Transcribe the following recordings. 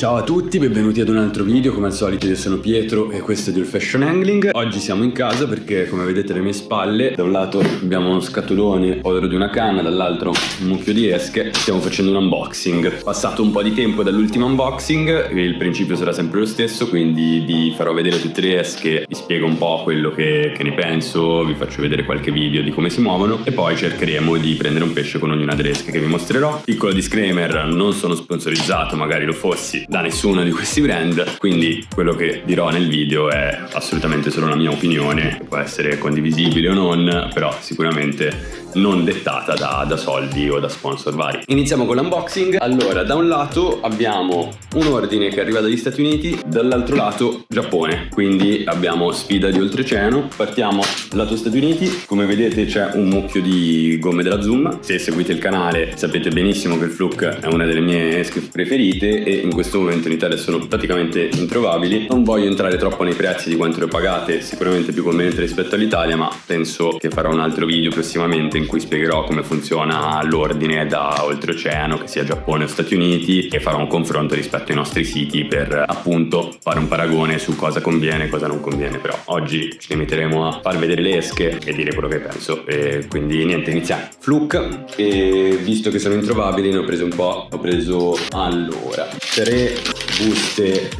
Ciao a tutti, benvenuti ad un altro video. Come al solito io sono Pietro e questo è The Old Fashion Angling. Oggi siamo in casa perché, come vedete alle mie spalle, da un lato abbiamo uno scatolone oro di una canna, dall'altro un mucchio di esche. Stiamo facendo un unboxing. Passato un po' di tempo dall'ultimo unboxing, il principio sarà sempre lo stesso, quindi vi farò vedere tutte le esche, vi spiego un po' quello che ne penso, vi faccio vedere qualche video di come si muovono e poi cercheremo di prendere un pesce con ognuna delle esche che vi mostrerò. Piccolo disclaimer, non sono sponsorizzato, magari lo fossi, da nessuno di questi brand, quindi quello che dirò nel video è assolutamente solo la mia opinione, che può essere condivisibile o non, però sicuramente non dettata da soldi o da sponsor vari. Iniziamo con l'unboxing. Allora, da un lato abbiamo un ordine che arriva dagli Stati Uniti, dall'altro lato Giappone, quindi abbiamo sfida di oltreoceano. Partiamo lato Stati Uniti, come vedete c'è un mucchio di gomme della Zoom. Se seguite il canale sapete benissimo che il Fluke è una delle mie esche preferite e in questo momento in Italia sono praticamente introvabili. Non voglio entrare troppo nei prezzi di quanto le pagate, sicuramente più conveniente rispetto all'Italia, ma penso che farò un altro video prossimamente in cui spiegherò come funziona l'ordine da oltreoceano, che sia Giappone o Stati Uniti, e farò un confronto rispetto ai nostri siti per appunto fare un paragone su cosa conviene e cosa non conviene. Però oggi ci limiteremo a far vedere le esche e dire quello che penso, e quindi niente, iniziamo. Fluke, e visto che sono introvabili ne ho preso un po'. Ho preso allora 3 buste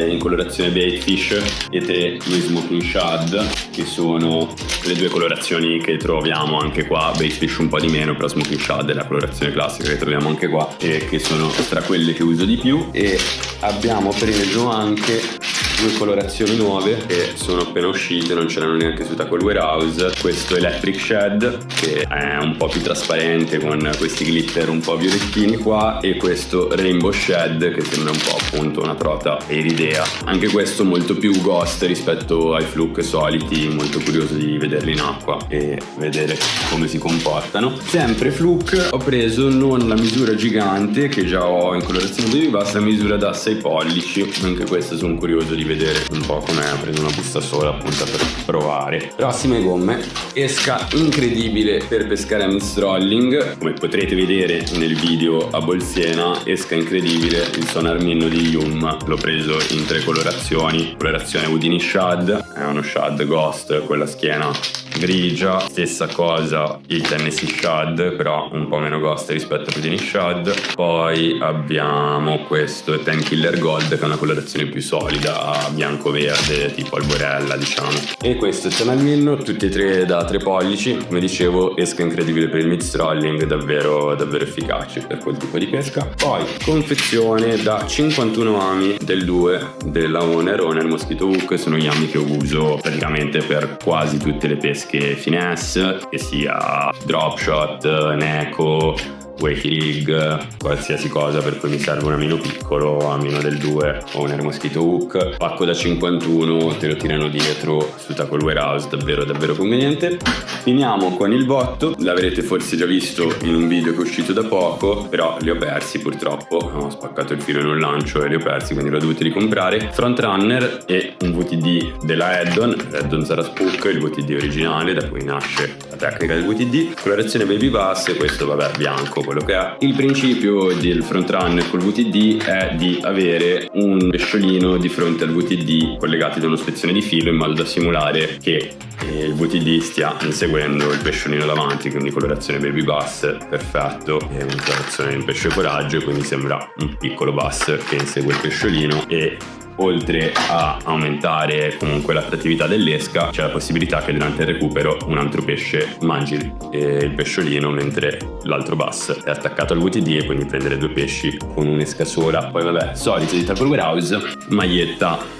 in colorazione Baitfish e 3 Smoking Shad, che sono le due colorazioni che troviamo anche qua. Baitfish un po' di meno, però Smoking Shad è la colorazione classica che troviamo anche qua e che sono tra quelle che uso di più. E abbiamo preso anche 2 colorazioni nuove che sono appena uscite, non c'erano neanche su Tackle Warehouse. Questo Electric Shed, che è un po' più trasparente con questi glitter un po' violettini qua, e questo Rainbow Shed che sembra un po' appunto una trota iridea. Anche questo molto più ghost rispetto ai Fluke soliti, molto curioso di vederli in acqua e vedere come si comportano. Sempre Fluke, ho preso non la misura gigante che già ho in colorazione baby bass, la misura da 6 pollici. Anche questa sono curioso di vedere un po' com'è. Ho preso una busta sola appunto per provare. Prossime gomme, esca incredibile per pescare a mid trolling, come potrete vedere nel video a Bolsena. Esca incredibile, il Sonar Minnow di Yum, l'ho preso in 3 colorazioni. Colorazione Houdini Shad, è uno Shad Ghost con la schiena grigia. Stessa cosa il Tennessee Shad, però un po' meno ghost rispetto a Houdini Shad. Poi abbiamo questo Ten Killer Gold, che è una colorazione più solida, bianco-verde, tipo alborella diciamo. E questo è Sonar Minnow, tutti e 3 da 3 pollici. Come dicevo, esca incredibile per il mid trolling, davvero efficace per quel tipo di pesca. Poi confezione da 51 ami del 2 della Owner Mosquito Hook. Sono gli ami che uso praticamente per quasi tutte le pesche finesse, che sia drop shot, neco, wake rig, qualsiasi cosa per cui mi serve un amino piccolo, amino del 2 o un Mosquito Hook. Pacco da 51, te lo tirano dietro su Tackle Warehouse, davvero conveniente. Finiamo con il botto, l'avrete forse già visto in un video che è uscito da poco, però li ho persi purtroppo, ho spaccato il filo in un lancio e li ho persi, quindi l'ho dovuto ricomprare. Front Runner e un VTD della Head-On Zara Spook, il VTD originale da cui nasce la tecnica del VTD, colorazione baby bass, e questo vabbè bianco, quello che è. Il principio del front runner col VTD è di avere un pesciolino di fronte al VTD collegati da uno spezzone di filo, in modo da simulare che il VTD stia inseguendo il pesciolino davanti, quindi colorazione baby bass, perfetto, e una colorazione di pesce coraggio, e quindi sembra un piccolo bass che insegue il pesciolino. E oltre a aumentare comunque l'attrattività dell'esca, c'è la possibilità che durante il recupero un altro pesce mangi il pesciolino mentre l'altro bass è attaccato al VTD, e quindi prendere 2 pesci con un'esca sola. Poi vabbè, solito di Tackle Warehouse, maglietta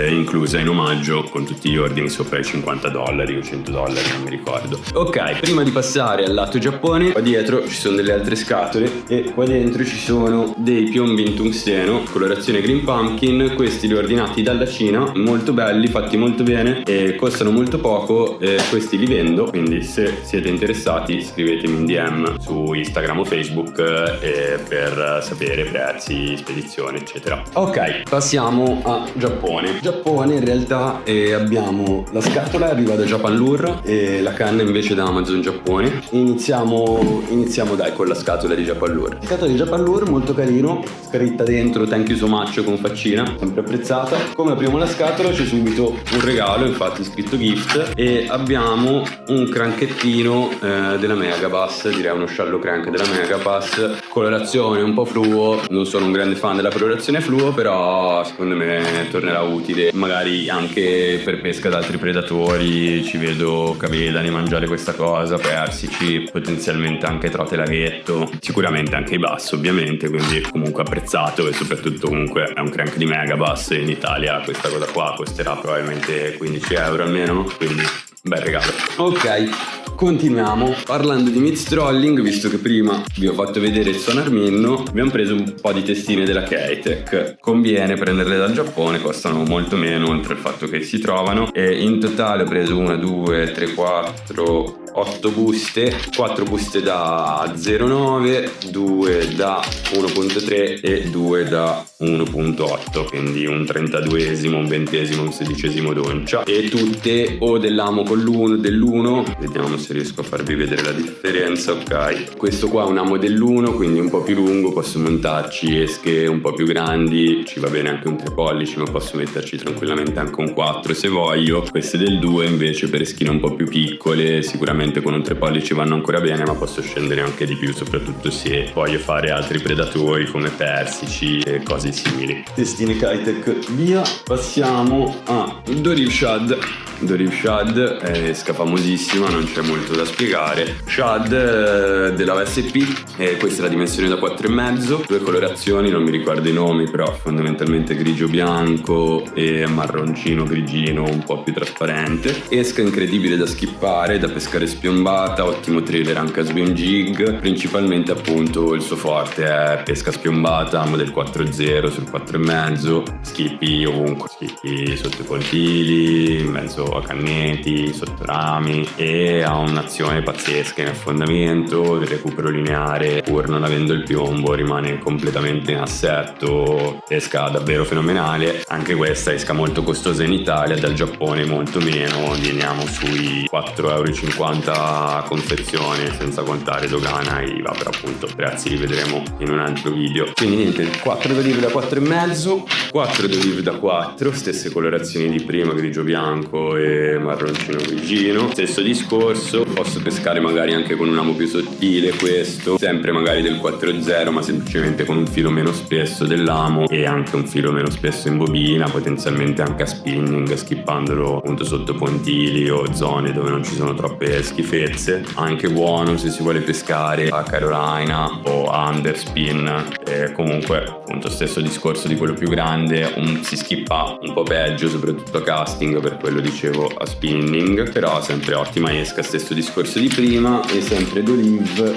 inclusa in omaggio con tutti gli ordini sopra i $50 o $100, non mi ricordo. Ok, prima di passare al lato Giappone, qua dietro ci sono delle altre scatole e qua dentro ci sono dei piombi in tungsteno colorazione Green Pumpkin. Questi li ho ordinati dalla Cina, molto belli, fatti molto bene e costano molto poco. Questi li vendo, quindi se siete interessati scrivetemi in DM su Instagram o Facebook per sapere prezzi, spedizione eccetera. Ok, passiamo a Giappone. Giappone in realtà abbiamo la scatola arriva da Japan Lure e la canna invece da Amazon Giappone. Iniziamo dai con la scatola di Japan Lure. La scatola di Japan Lure molto carino, scritta dentro thank you so much con faccina, sempre apprezzata. Come apriamo la scatola c'è subito un regalo, infatti scritto gift, e abbiamo un cranchettino della Megabass, direi uno sciallo crank della Megabass, colorazione un po' fluo. Non sono un grande fan della colorazione fluo, però secondo me tornerà utile magari anche per pesca da altri predatori. Ci vedo cavedani mangiare questa cosa, persici, potenzialmente anche trote laghetto, sicuramente anche i bass ovviamente, quindi comunque apprezzato. E soprattutto comunque è un crank di Megabass, in Italia questa cosa qua costerà probabilmente 15 euro almeno, quindi bel regalo. Ok, continuiamo parlando di Mitz Trolling. Visto che prima vi ho fatto vedere il Sonar Minnow, abbiamo preso un po' di testine della Keitech. Conviene prenderle dal Giappone, costano molto meno, oltre al fatto che si trovano. E in totale ho preso 1, 2, 3, 4, 8 buste, 4 buste da 0,9, 2 da 1,3 e 2 da 1,8, quindi un 32esimo, un 20esimo, un 16esimo d'oncia, e tutte o dell'amo con dell'1, vediamo se riesco a farvi vedere la differenza. Ok, questo qua è un amo dell'1, quindi un po' più lungo, posso montarci esche un po' più grandi, ci va bene anche un 3 pollici, ma posso metterci tranquillamente anche un 4 se voglio. Queste del 2 invece per eschine un po' più piccole, sicuramente con un 3 pollici vanno ancora bene, ma posso scendere anche di più, soprattutto se voglio fare altri predatori come persici e cose simili. Testine Keitech via. Passiamo a Doriv Shad. Doriv Shad è esca famosissima, non c'è molto da spiegare. Shad della OSP, questa è la dimensione da 4,5, 2 colorazioni, non mi ricordo i nomi, però fondamentalmente grigio bianco e marroncino grigino un po' più trasparente. Esca incredibile da skippare, da pescare spiombata, ottimo trailer anche a swim jig. Principalmente appunto il suo forte è pesca spiombata, model 4.0 sul 4,5, schippi ovunque, schippi sotto i pontili, in mezzo a canneti, sotto rami, e ha un'azione pazzesca in affondamento, del recupero lineare, pur non avendo il piombo rimane completamente in assetto. Esca davvero fenomenale. Anche questa esca molto costosa in Italia, dal Giappone molto meno, andiamo sui 4,50 € a confezione, senza contare dogana e IVA, però appunto prezzi li vedremo in un altro video. Quindi niente, 4 Doriv da 4,5, 4 Doriv da 4, stesse colorazioni di prima, grigio bianco e marroncino grigino. Stesso discorso, posso pescare magari anche con un amo più sottile, questo sempre magari del 4.0, ma semplicemente con un filo meno spesso dell'amo e anche un filo meno spesso in bobina, potenzialmente anche a spinning, skippandolo appunto sotto pontili o zone dove non ci sono troppe schifezze. Anche buono se si vuole pescare a Carolina o a underspin. Comunque appunto stesso discorso di quello più grande, si skippa un po' peggio soprattutto a casting, per quello dicevo a spinning, però sempre ottima esca, stesso discorso di prima. E sempre Doriv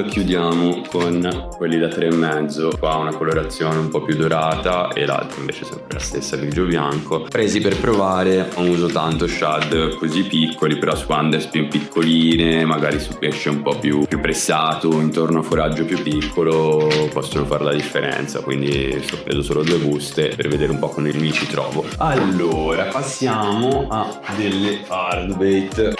chiudiamo con quelli da 3,5, qua una colorazione un po' più dorata e l'altro invece sempre la stessa, grigio bianco, presi per provare. Non uso tanto shad così piccoli, però su underspin piccoline, magari su pesce un po' più pressato, intorno a foraggio più piccolo, possono fare la differenza. Quindi ho preso solo 2 buste per vedere un po' come mi ci trovo. Allora passiamo a delle hardbait.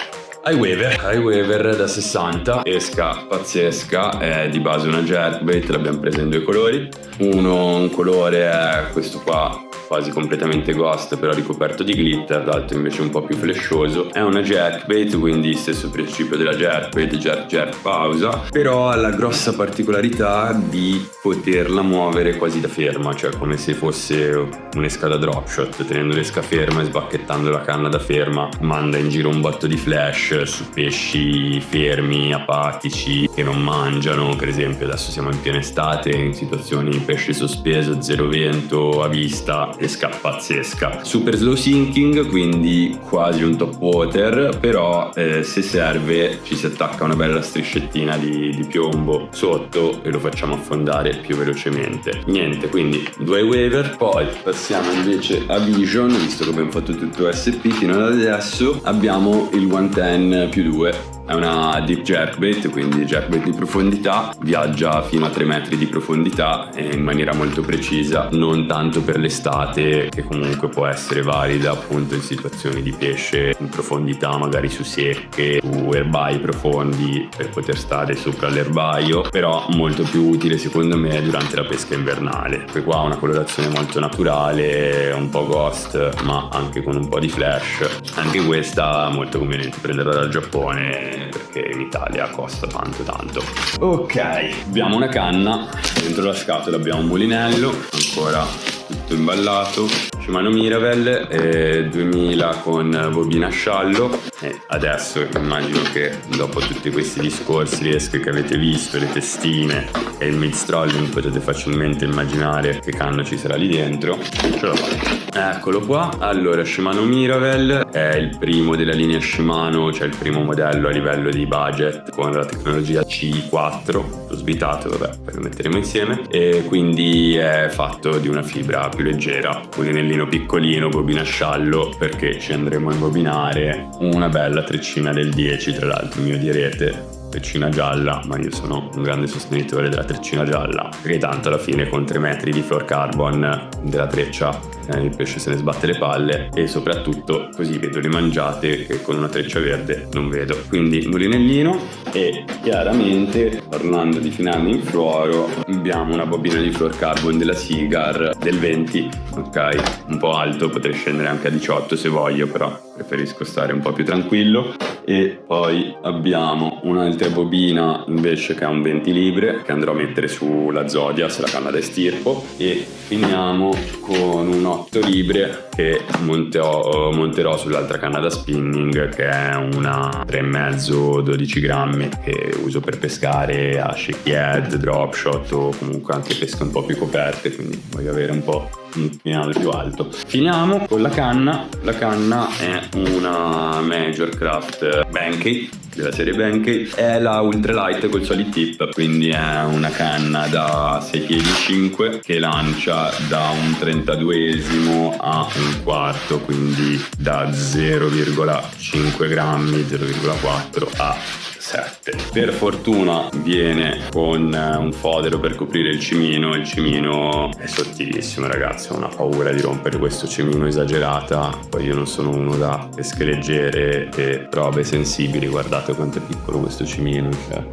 Highwaver da 60, esca pazzesca, è di base una jerkbait, l'abbiamo presa in 2 colori. Un colore è questo qua, quasi completamente ghost però ricoperto di glitter, l'altro invece un po' più flescioso. È una jerkbait, quindi stesso principio della jerkbait, jerk pausa, però ha la grossa particolarità di poterla muovere quasi da ferma, cioè come se fosse un'esca da drop shot. Tenendo l'esca ferma e sbacchettando la canna da ferma manda in giro un botto di flash su pesci fermi, apatici, che non mangiano. Per esempio adesso siamo in piena estate, in situazioni pesce sospeso, zero vento, a vista, esca pazzesca. Super slow sinking, quindi quasi un top water, però se serve ci si attacca una bella striscettina di piombo sotto e lo facciamo affondare più velocemente. Niente, quindi 2 waver. Poi passiamo invece a Vision, visto che abbiamo fatto tutto SP fino ad adesso. Abbiamo il 110+2, è è una deep jerkbait, quindi jerkbait di profondità, viaggia fino a 3 metri di profondità e in maniera molto precisa, non tanto per l'estate, che comunque può essere valida appunto in situazioni di pesce in profondità, magari su secche, su erbai profondi, per poter stare sopra l'erbaio, però molto più utile secondo me durante la pesca invernale. Poi qua ha una colorazione molto naturale, un po' ghost ma anche con un po' di flash. Anche questa molto conveniente prenderla dal Giappone perché in Italia costa tanto. Ok, abbiamo una canna, dentro la scatola abbiamo un mulinello ancora tutto imballato, Shimano Miravel 2000 con bobina a sciallo, e adesso immagino che dopo tutti questi discorsi, le esche che avete visto, le testine e il mid strolling, potete facilmente immaginare che canna ci sarà lì dentro. Ce l'ho fatta, eccolo qua. Allora, Shimano Miravel è il primo della linea Shimano, cioè il primo modello a livello di budget con la tecnologia C4, l'ho svitato, vabbè, poi lo metteremo insieme, e quindi è fatto di una fibra più leggera, mulinellino piccolino, bobina a sciallo, perché ci andremo a imbobinare una bella treccina del 10, tra l'altro mio direte treccina gialla, ma io sono un grande sostenitore della treccina gialla, perché tanto alla fine con 3 metri di fluorocarbon della treccia il pesce se ne sbatte le palle, e soprattutto così vedo le mangiate che con una treccia verde non vedo. Quindi mulinellino, e chiaramente parlando di finali in fluoro abbiamo una bobina di fluorocarbon della Seaguar del 20, ok, un po' alto, potrei scendere anche a 18 se voglio, però preferisco stare un po' più tranquillo. E poi abbiamo un'altra bobina invece che ha un 20 libre che andrò a mettere sulla Zodiac, la canna da estirpo, e finiamo con un 8 libre che monterò sull'altra canna da spinning, che è una 3,5 12 grammi che uso per pescare a shakehead, drop shot o comunque anche pesche un po' più coperte, quindi voglio avere un po' un finale più alto. Finiamo con la canna. La canna è una Major Craft Benkei della serie Benkei, è la ultralight col solid tip, quindi è una canna da 6 piedi 5 che lancia da un 32esimo a un quarto, quindi da 0,5 grammi, 0,4 a 7. Per fortuna viene con un fodero per coprire il cimino è sottilissimo, ragazzi, ho una paura di rompere questo cimino esagerata. Poi io non sono uno da pesche leggere e robe sensibili, guardate quanto è piccolo questo cimino, cioè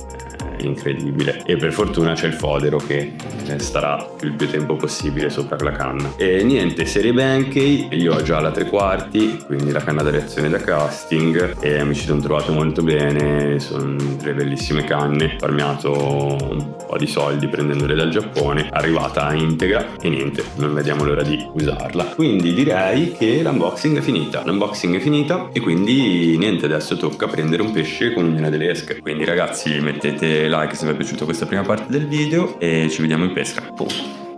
incredibile. E per fortuna c'è il fodero che starà il più tempo possibile sopra la canna. E niente, serie Benkei, io ho già la 3/4, quindi la canna da reazione da casting, e mi ci sono trovato molto bene. Sono 3 bellissime canne, ho risparmiato un po' di soldi prendendole dal Giappone, arrivata integra, e niente, non vediamo l'ora di usarla. Quindi direi che l'unboxing è finita, e quindi niente, adesso tocca prendere un pesce con ognuna delle esche. Quindi ragazzi, mettete like se vi è piaciuta questa prima parte del video e ci vediamo in pesca. Boom.